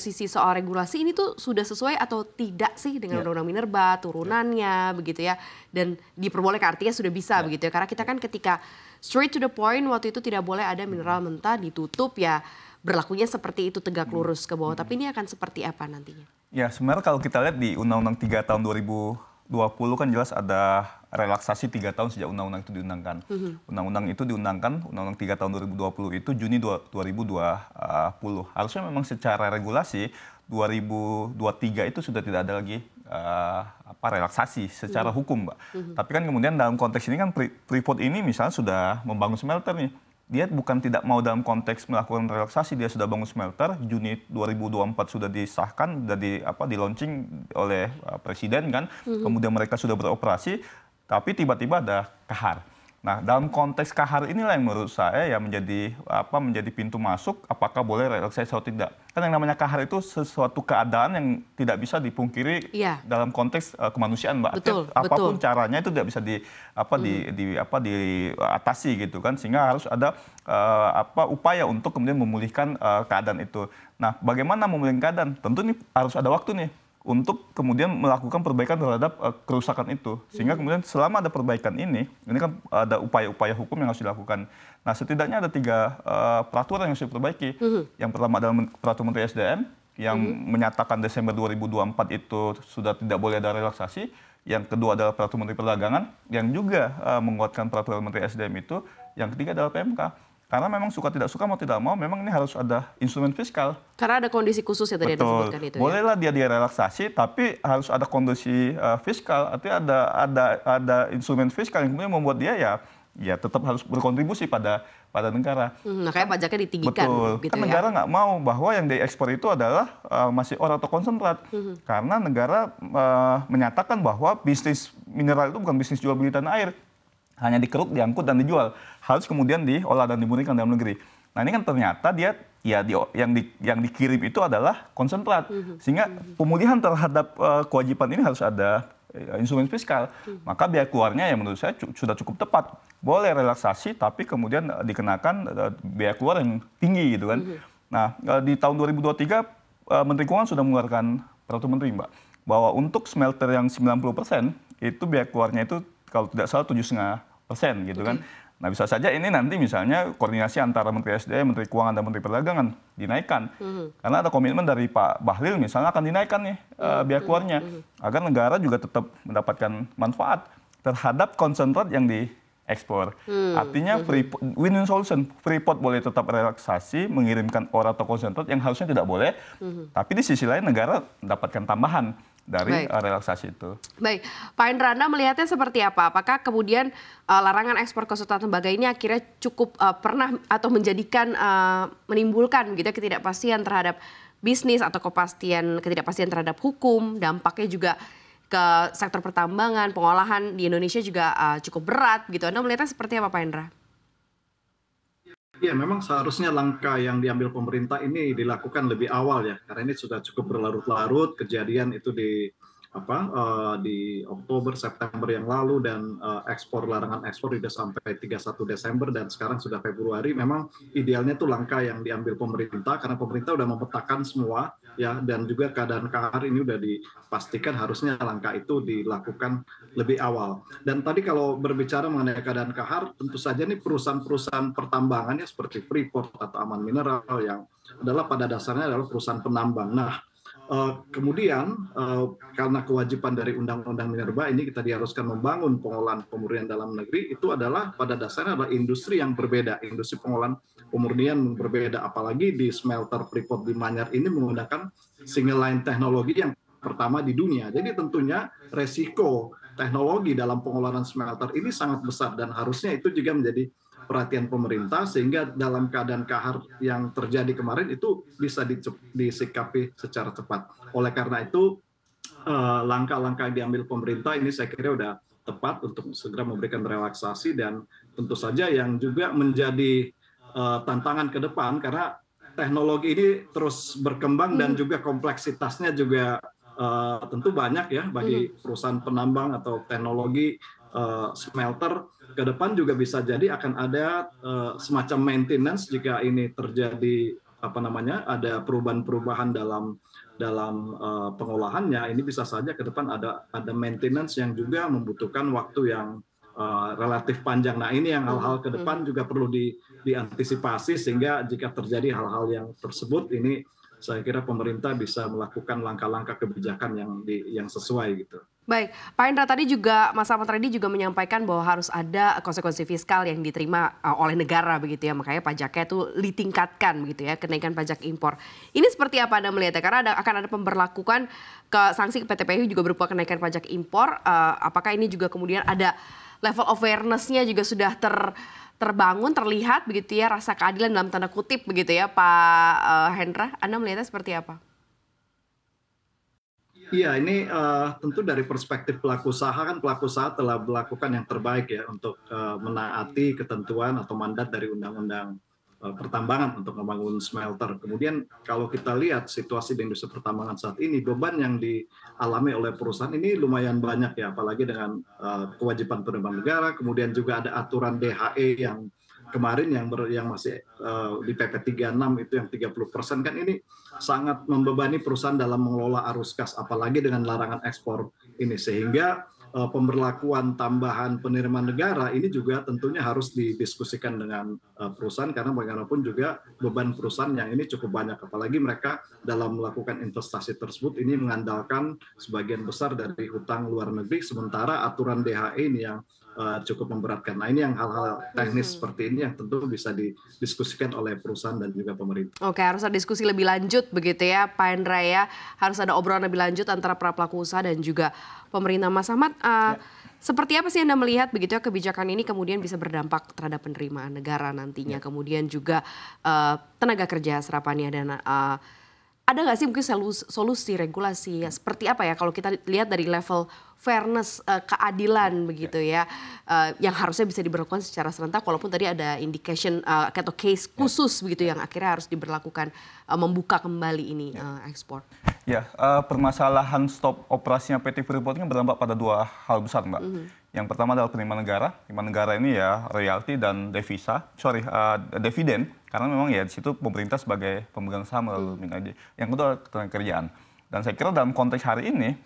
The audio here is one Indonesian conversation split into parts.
posisi soal regulasi ini tuh sudah sesuai atau tidak sih dengan Undang-Undang Minerba, turunannya begitu ya. Dan diperbolehkan artinya sudah bisa begitu ya. Karena kita kan ketika straight to the point waktu itu tidak boleh ada mineral mentah ditutup ya, berlakunya seperti itu tegak lurus ke bawah. Tapi ini akan seperti apa nantinya? Ya sebenarnya kalau kita lihat di Undang-Undang 3 tahun 2020 kan jelas ada relaksasi 3 tahun sejak undang-undang itu diundangkan. Undang-undang itu diundangkan, Undang-Undang 3 tahun 2020 itu Juni 2020. Harusnya memang secara regulasi 2023 itu sudah tidak ada lagi relaksasi secara hukum, Mbak. Tapi kan kemudian dalam konteks ini kan Freeport ini misalnya sudah membangun smelter nih. Dia bukan tidak mau dalam konteks melakukan relaksasi, dia sudah bangun smelter, Juni 2024 sudah disahkan, sudah di launching oleh Presiden kan, kemudian mereka sudah beroperasi, tapi tiba-tiba ada kahar. Nah, dalam konteks kahar inilah yang menurut saya ya menjadi pintu masuk apakah boleh relaksasi atau tidak. Kan yang namanya kahar itu sesuatu keadaan yang tidak bisa dipungkiri dalam konteks kemanusiaan, Mbak. Betul, apapun caranya itu tidak bisa diatasi gitu kan, sehingga harus ada upaya untuk kemudian memulihkan keadaan itu. Nah, bagaimana memulihkan keadaan? Tentu ini harus ada waktu nih untuk kemudian melakukan perbaikan terhadap kerusakan itu. Sehingga kemudian selama ada perbaikan ini kan ada upaya-upaya hukum yang harus dilakukan. Nah, setidaknya ada 3 peraturan yang harus diperbaiki. Yang pertama adalah Peraturan Menteri SDM yang menyatakan Desember 2024 itu sudah tidak boleh ada relaksasi. Yang kedua adalah Peraturan Menteri Perdagangan yang juga menguatkan Peraturan Menteri SDM itu. Yang ketiga adalah PMK. Karena memang suka tidak suka mau tidak mau memang ini harus ada instrumen fiskal. Karena ada kondisi khusus yang tadi disebutkan itu. Bolehlah dia direlaksasi, tapi harus ada kondisi fiskal. Artinya ada instrumen fiskal yang kemudian membuat dia ya tetap harus berkontribusi pada negara. Makanya pajaknya ditinggikan. Betul. Gitu kan negara nggak mau bahwa yang diekspor itu adalah masih ore atau konsentrat. Karena negara menyatakan bahwa bisnis mineral itu bukan bisnis jual beli tanah air. Hanya dikeruk, diangkut, dan dijual. Harus kemudian diolah dan dimurnikan dalam negeri. Nah ini kan ternyata dia yang dikirim itu adalah konsentrat. Sehingga pemulihan terhadap kewajiban ini harus ada instrumen fiskal. Maka biaya keluarnya yang menurut saya sudah cukup tepat. Boleh relaksasi, tapi kemudian dikenakan biaya keluar yang tinggi gitu kan. Nah di tahun 2023 Menteri Keuangan sudah mengeluarkan peraturan menteri, Mbak, bahwa untuk smelter yang 90% itu biaya keluarnya itu kalau tidak salah 7,5% gitu kan. Nah bisa saja ini nanti misalnya koordinasi antara Menteri SDM, Menteri Keuangan, dan Menteri Perdagangan dinaikkan. Karena ada komitmen dari Pak Bahlil misalnya akan dinaikkan nih biaya keluarnya. Agar negara juga tetap mendapatkan manfaat terhadap konsentrat yang diekspor. Artinya win-win solution. Freeport boleh tetap relaksasi, mengirimkan ore atau konsentrat yang harusnya tidak boleh. Tapi di sisi lain negara mendapatkan tambahan dari relaksasi itu. Baik, Pak Hendra, Anda melihatnya seperti apa? Apakah kemudian larangan ekspor konsentrate tembaga ini akhirnya cukup pernah atau menimbulkan gitu ketidakpastian terhadap bisnis atau ketidakpastian terhadap hukum, dampaknya juga ke sektor pertambangan, pengolahan di Indonesia juga cukup berat gitu. Anda melihatnya seperti apa, Pak Hendra? Ya, memang seharusnya langkah yang diambil pemerintah ini dilakukan lebih awal ya, karena ini sudah cukup berlarut-larut. Kejadian itu di Oktober, September yang lalu, dan larangan ekspor sudah sampai 31 Desember dan sekarang sudah Februari. Memang idealnya itu langkah yang diambil pemerintah karena pemerintah sudah memetakan semua ya, dan juga keadaan kahar ini sudah dipastikan harusnya langkah itu dilakukan lebih awal. Dan tadi kalau berbicara mengenai keadaan kahar, tentu saja nih perusahaan-perusahaan pertambangannya seperti Freeport atau Aman Mineral yang adalah pada dasarnya adalah perusahaan penambang. Nah, kemudian karena kewajiban dari Undang-Undang Minerba ini kita diharuskan membangun pengolahan pemurnian dalam negeri, itu adalah pada dasarnya adalah industri yang berbeda, industri pengolahan pemurnian berbeda, apalagi di smelter Freeport di Manyar ini menggunakan single line teknologi yang pertama di dunia. Jadi tentunya resiko teknologi dalam pengolahan smelter ini sangat besar dan harusnya itu juga menjadi perhatian pemerintah sehingga dalam keadaan kahar yang terjadi kemarin itu bisa disikapi secara cepat. Oleh karena itu langkah-langkah yang diambil pemerintah ini saya kira sudah tepat untuk segera memberikan relaksasi, dan tentu saja yang juga menjadi tantangan ke depan karena teknologi ini terus berkembang dan juga kompleksitasnya juga tentu banyak ya bagi perusahaan penambang atau teknologi smelter. Ke depan juga bisa jadi akan ada semacam maintenance jika ini terjadi ada perubahan-perubahan dalam pengolahannya, ini bisa saja ke depan ada maintenance yang juga membutuhkan waktu yang relatif panjang. Nah, ini yang hal-hal ke depan juga perlu diantisipasi, sehingga jika terjadi hal-hal yang tersebut, ini saya kira pemerintah bisa melakukan langkah-langkah kebijakan yang sesuai gitu. Baik, Pak Hendra, tadi juga Mas Ahmad Reddy juga menyampaikan bahwa harus ada konsekuensi fiskal yang diterima oleh negara begitu ya, makanya pajaknya itu ditingkatkan begitu ya, kenaikan pajak impor. Ini seperti apa Anda melihatnya? Karena akan ada pemberlakuan sanksi ke PT PU juga berupa kenaikan pajak impor. Apakah ini juga kemudian ada level awareness-nya juga sudah terbangun, terlihat begitu ya, rasa keadilan dalam tanda kutip begitu ya, Pak Hendra? Anda melihatnya seperti apa? Iya, ini tentu dari perspektif pelaku usaha, kan pelaku usaha telah melakukan yang terbaik ya untuk menaati ketentuan atau mandat dari undang-undang pertambangan untuk membangun smelter. Kemudian kalau kita lihat situasi di industri pertambangan saat ini, beban yang dialami oleh perusahaan ini lumayan banyak ya, apalagi dengan kewajiban penerimaan negara, kemudian juga ada aturan DHE yang kemarin yang masih di PP 36 itu yang 30%, kan ini sangat membebani perusahaan dalam mengelola arus kas, apalagi dengan larangan ekspor ini, sehingga pemberlakuan tambahan penerimaan negara ini juga tentunya harus didiskusikan dengan perusahaan, karena bagaimanapun juga beban perusahaan yang ini cukup banyak, apalagi mereka dalam melakukan investasi tersebut ini mengandalkan sebagian besar dari hutang luar negeri, sementara aturan DHE ini yang cukup memberatkan. Nah, ini yang hal-hal teknis seperti ini yang tentu bisa didiskusikan oleh perusahaan dan juga pemerintah. Oke, harus ada diskusi lebih lanjut begitu ya, Pak Hendra ya. Harus ada obrolan lebih lanjut antara para pelaku usaha dan juga pemerintah. Mas Ahmad, seperti apa sih Anda melihat begitu ya kebijakan ini kemudian bisa berdampak terhadap penerimaan negara nantinya, kemudian juga tenaga kerja serapannya, dan ada nggak sih mungkin solusi regulasi ya, seperti apa ya kalau kita lihat dari level fairness, keadilan begitu ya, yang harusnya bisa diberlakukan secara serentak, walaupun tadi ada indication atau case khusus begitu yang akhirnya harus diberlakukan membuka kembali ini ekspor. Ya, permasalahan stop operasinya PT Freeport ini berdampak pada dua hal besar, Mbak. Yang pertama adalah penerimaan negara. Penerimaan negara ini ya royalti dan dividen, karena memang ya di situ pemerintah sebagai pemegang saham melalui Minagi. Yang kedua adalah ketenaga kerjaan. Dan saya kira dalam konteks hari ini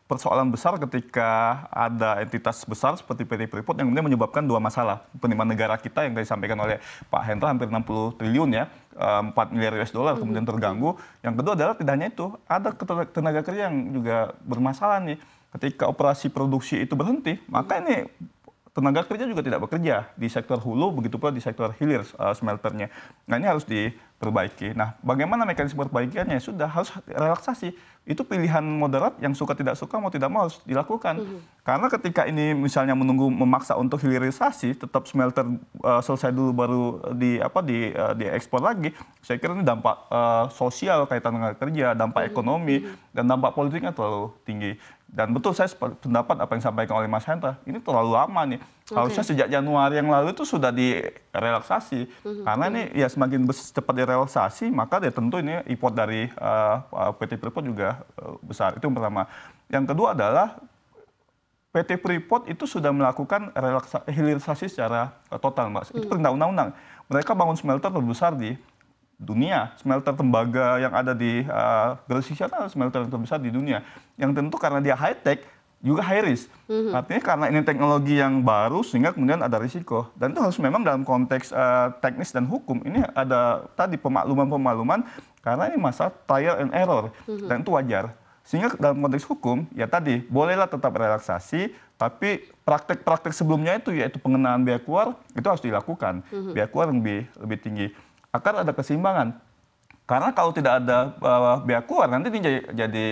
persoalan besar ketika ada entitas besar seperti PT Freeport yang kemudian menyebabkan dua masalah. Penerimaan negara kita yang tadi disampaikan oleh Pak Hendra hampir 60 triliun ya, 4 miliar US dollar kemudian terganggu. Yang kedua adalah tidak hanya itu, ada tenaga kerja yang juga bermasalah nih. Ketika operasi produksi itu berhenti, maka ini tenaga kerja juga tidak bekerja di sektor hulu, begitu pula di sektor hilir smelternya. Nah, ini harus diperbaiki. Nah, bagaimana mekanisme perbaikannya? Sudah harus relaksasi. Itu pilihan moderat yang suka tidak suka, mau tidak mau harus dilakukan. Karena ketika ini misalnya menunggu memaksa untuk hilirisasi, tetap smelter selesai dulu baru diekspor lagi, saya kira ini dampak sosial kaitan tenaga kerja, dampak ekonomi, dan dampak politiknya terlalu tinggi. Dan betul saya pendapat apa yang disampaikan oleh Mas Hendra, ini terlalu lama nih. Harusnya sejak Januari yang lalu itu sudah direlaksasi. Karena ini ya semakin cepat direlaksasi, maka ya tentu ini import dari PT Freeport juga besar. Itu yang pertama. Yang kedua adalah PT Freeport itu sudah melakukan hilirisasi secara total, Mbak. Itu perintah undang-undang. Mereka bangun smelter terbesar di dunia, smelter tembaga yang ada di Gresik adalah smelter terbesar di dunia. Yang tentu karena dia high tech juga high risk. Artinya karena ini teknologi yang baru sehingga kemudian ada risiko. Dan itu harus memang dalam konteks teknis dan hukum ini ada tadi pemakluman karena ini masa trial and error dan itu wajar. Sehingga dalam konteks hukum ya tadi bolehlah tetap relaksasi, tapi praktek-praktek sebelumnya itu yaitu pengenaan biaya keluar itu harus dilakukan. Biaya keluar yang lebih tinggi. Akan ada keseimbangan. Karena kalau tidak ada biaya keluar, nanti ini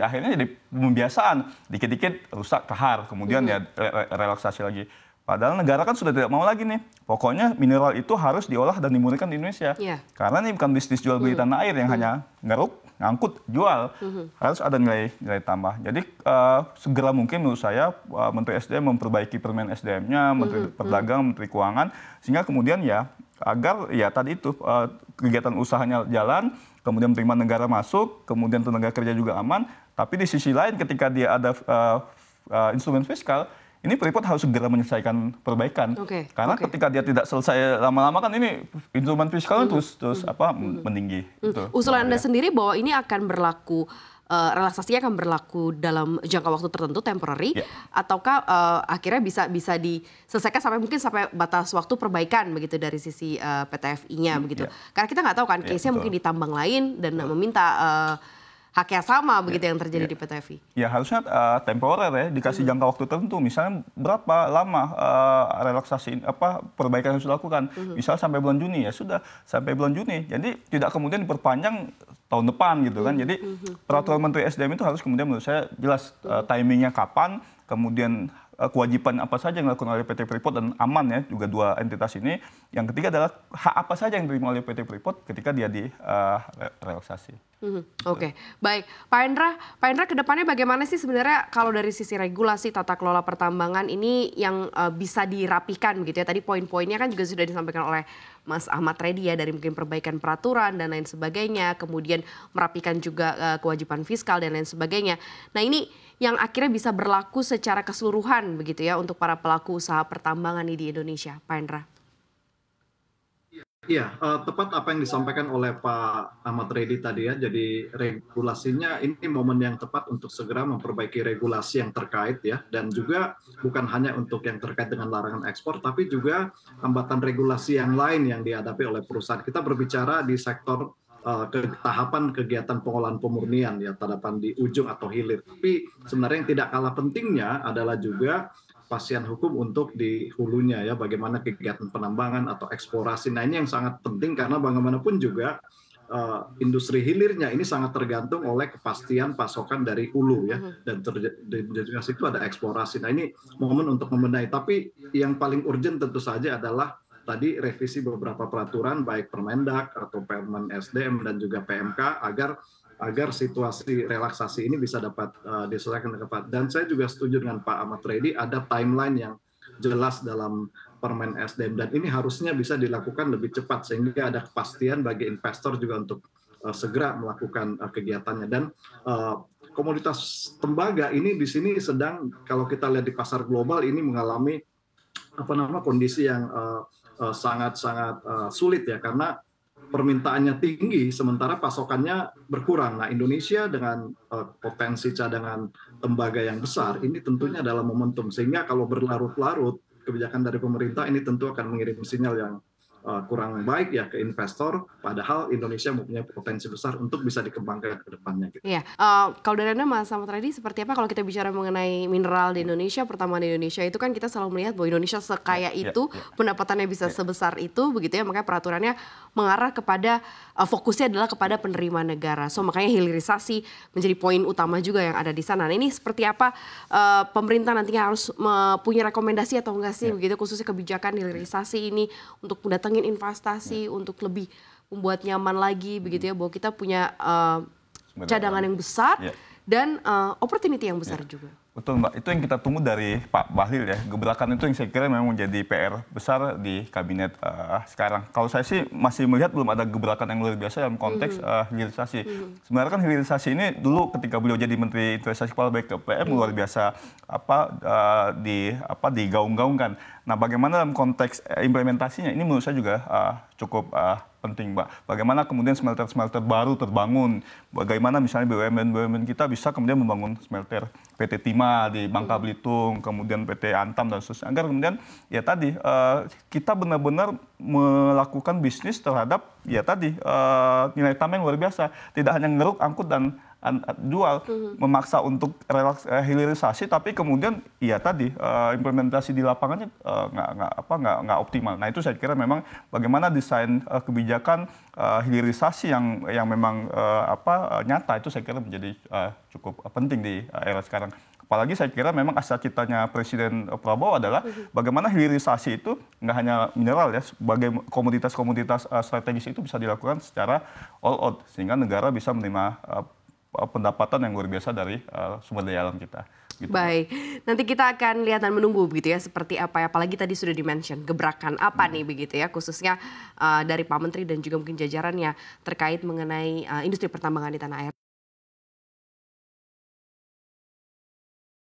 akhirnya jadi pembiasaan. Dikit-dikit rusak kahar, kemudian ya relaksasi lagi. Padahal negara kan sudah tidak mau lagi nih. Pokoknya mineral itu harus diolah dan dimurnikan di Indonesia. Karena ini bukan bisnis jual beli tanah air yang hanya ngeruk, ngangkut, jual. Harus ada nilai tambah. Jadi segera mungkin menurut saya Menteri SDM memperbaiki permen SDM-nya, Menteri Perdagangan, Menteri Keuangan, sehingga kemudian ya agar ya tadi itu kegiatan usahanya jalan, kemudian penerimaan negara masuk, kemudian tenaga kerja juga aman, tapi di sisi lain ketika dia ada instrumen fiskal, ini Freeport harus segera menyelesaikan perbaikan. Karena ketika dia tidak selesai lama-lama kan ini instrumen fiskalnya terus meninggi. Usulan Anda sendiri bahwa ini akan berlaku, relaksasinya akan berlaku dalam jangka waktu tertentu, temporary, ataukah akhirnya bisa diselesaikan sampai batas waktu perbaikan begitu dari sisi PT-FI-nya begitu. Karena kita nggak tahu kan case-nya mungkin di tambang lain dan meminta hak yang sama begitu yang terjadi di PT-FI. Ya harusnya temporer ya, dikasih jangka waktu tertentu. Misalnya berapa lama relaksasi perbaikan yang harus dilakukan. Misal sampai bulan Juni, ya sudah sampai bulan Juni. Jadi tidak kemudian diperpanjang tahun depan gitu kan. Jadi peraturan Menteri SDM itu harus kemudian menurut saya jelas timingnya kapan, kemudian kewajiban apa saja yang dilakukan oleh PT Freeport dan aman ya juga dua entitas ini. Yang ketiga adalah hak apa saja yang diterima oleh PT Freeport ketika dia di relaksasi. Oke, baik. Pak Hendra kedepannya bagaimana sih sebenarnya kalau dari sisi regulasi tata kelola pertambangan ini yang bisa dirapikan gitu ya. Tadi poin-poinnya kan juga sudah disampaikan oleh Mas Ahmad Reddy ya, dari mungkin perbaikan peraturan dan lain sebagainya, kemudian merapikan juga kewajiban fiskal dan lain sebagainya. Nah ini yang akhirnya bisa berlaku secara keseluruhan begitu ya untuk para pelaku usaha pertambangan di Indonesia, Pak Hendra. Iya, tepat apa yang disampaikan oleh Pak Ahmad Reddy tadi ya. Jadi regulasinya ini momen yang tepat untuk segera memperbaiki regulasi yang terkait ya. Dan juga bukan hanya untuk yang terkait dengan larangan ekspor, tapi juga hambatan regulasi yang lain yang dihadapi oleh perusahaan. Kita berbicara di sektor tahapan kegiatan pengolahan pemurnian ya, tahapan di ujung atau hilir. Tapi sebenarnya yang tidak kalah pentingnya adalah juga kepastian hukum untuk di hulunya ya, bagaimana kegiatan penambangan atau eksplorasi. Nah ini yang sangat penting karena bagaimanapun juga industri hilirnya ini sangat tergantung oleh kepastian pasokan dari hulu ya, dan juga situ ada eksplorasi. Nah ini momen untuk membenahi. Tapi yang paling urgent tentu saja adalah tadi revisi beberapa peraturan baik Permendak atau Permen SDM dan juga PMK agar situasi relaksasi ini bisa dapat diselesaikan dengan tepat. Dan saya juga setuju dengan Pak Ahmad Reddy, ada timeline yang jelas dalam Permen SDM dan ini harusnya bisa dilakukan lebih cepat sehingga ada kepastian bagi investor juga untuk segera melakukan kegiatannya. Dan komoditas tembaga ini di sini sedang, kalau kita lihat di pasar global ini mengalami kondisi yang sangat-sangat sulit ya, karena permintaannya tinggi sementara pasokannya berkurang. Nah Indonesia dengan potensi cadangan tembaga yang besar ini tentunya adalah momentum, sehingga kalau berlarut-larut kebijakan dari pemerintah ini tentu akan mengirim sinyal yang kurang baik ya ke investor, padahal Indonesia mempunyai potensi besar untuk bisa dikembangkan ke depannya. Gitu. Iya, kalau dari Anda Mas Ahmad Reddy seperti apa kalau kita bicara mengenai mineral di Indonesia, pertambangan di Indonesia itu kan kita selalu melihat bahwa Indonesia sekaya itu, pendapatannya bisa sebesar itu begitu ya, makanya peraturannya mengarah kepada fokusnya adalah kepada penerima negara. So makanya hilirisasi menjadi poin utama juga yang ada di sana. Nah ini seperti apa pemerintah nantinya harus punya rekomendasi atau enggak sih begitu khususnya kebijakan hilirisasi ini untuk mendatangkan investasi untuk lebih membuat nyaman lagi begitu ya, bahwa kita punya cadangan yang besar dan opportunity yang besar juga. Betul Mbak, itu yang kita tunggu dari Pak Bahlil ya. Gebrakan itu yang saya kira memang menjadi PR besar di kabinet sekarang. Kalau saya sih masih melihat belum ada gebrakan yang luar biasa dalam konteks hilirisasi. Sebenarnya kan hilirisasi ini dulu ketika beliau jadi Menteri Investasi Kepala BKPM luar biasa digaung-gaungkan. Nah bagaimana dalam konteks implementasinya ini menurut saya juga cukup penting Mbak. Bagaimana kemudian smelter-smelter baru terbangun, bagaimana misalnya BUMN kita bisa kemudian membangun smelter PT Timah di Bangka Belitung, kemudian PT Antam dan seterusnya. Agar kemudian ya tadi kita benar-benar melakukan bisnis terhadap ya tadi nilai tambah yang luar biasa. Tidak hanya ngeruk, angkut dan jual, memaksa untuk hilirisasi, tapi kemudian ya tadi implementasi di lapangannya nggak optimal. Nah itu saya kira memang bagaimana desain kebijakan hilirisasi yang memang nyata itu saya kira menjadi cukup penting di era sekarang. Apalagi saya kira memang asa citanya Presiden Prabowo adalah bagaimana hilirisasi itu nggak hanya mineral ya, sebagai komoditas-komoditas strategis itu bisa dilakukan secara all out sehingga negara bisa menerima pendapatan yang luar biasa dari sumber daya alam kita. Gitu. Baik, nanti kita akan lihat dan menunggu begitu ya seperti apa ya, apalagi tadi sudah di-mention gebrakan apa nih begitu ya, khususnya dari Pak Menteri dan juga mungkin jajarannya terkait mengenai industri pertambangan di tanah air.